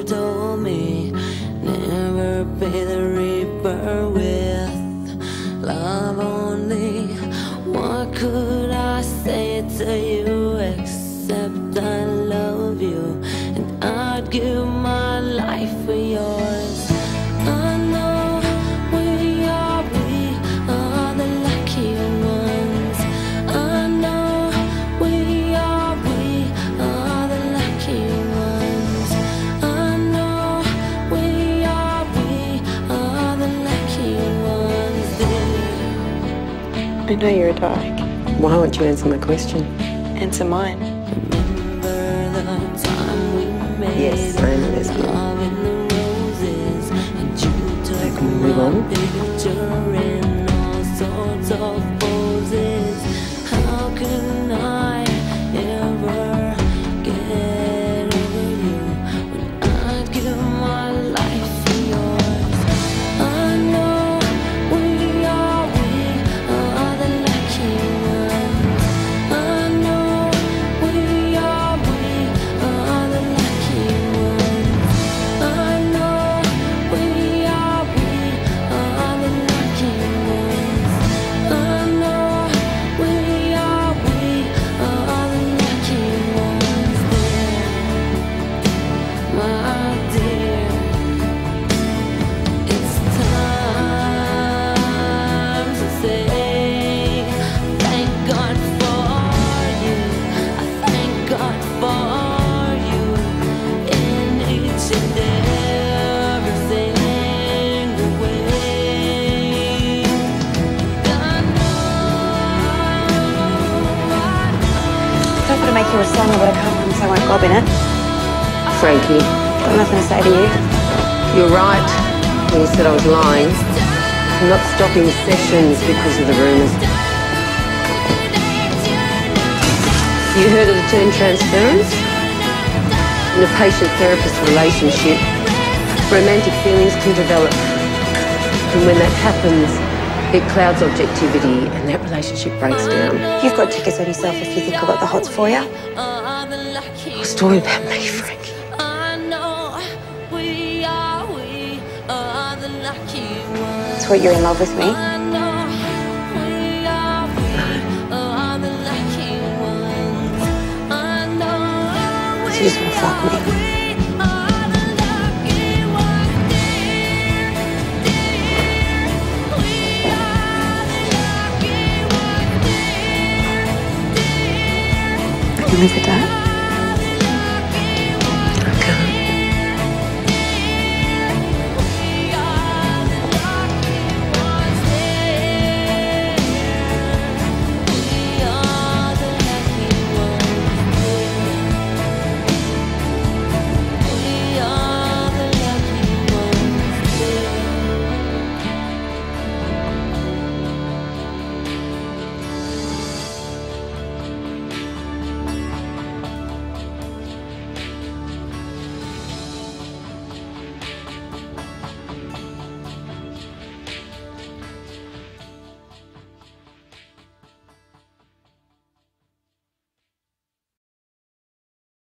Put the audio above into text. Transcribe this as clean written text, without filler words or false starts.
told me never pay the reaper with love only. What could I say to you except I love you, and I'd give my life for yours. I know we are the lucky ones. I know we are the lucky ones. I know we are the lucky ones, dear. I know you're a dyke. Why won't you answer my question? Answer mine. Remember the time we made. Yes, I am a lesbian. Love in the roses, and you took Can we move on? my picture in all sorts of poses. How can I ever get over you when I'd give my life for yours? I know we are the lucky ones. I know we are the lucky ones. I know we are the lucky ones. I know we are the lucky ones, dear. My dear, it's time to say thank God for you. I thank God for you in each and every single way. I Don't want to make you a song, but I can't promise I won't gob in it. Frankie, Got nothing to say to you. you're right when you said I was lying. I'm not stopping sessions because of the rumours. You heard of the term transference? In a patient-therapist relationship, romantic feelings can develop. And when that happens, it clouds objectivity and that relationship breaks down. You've got tickets on yourself if you think I've got the hots for you. What's the story about me, Frankie? I know we are the lucky ones. It's what you're in love with me. I know we are the lucky ones. I know So you just want to fuck me. we are the lucky ones, dear, dear. We are the lucky ones, dear, dear. You with the dad?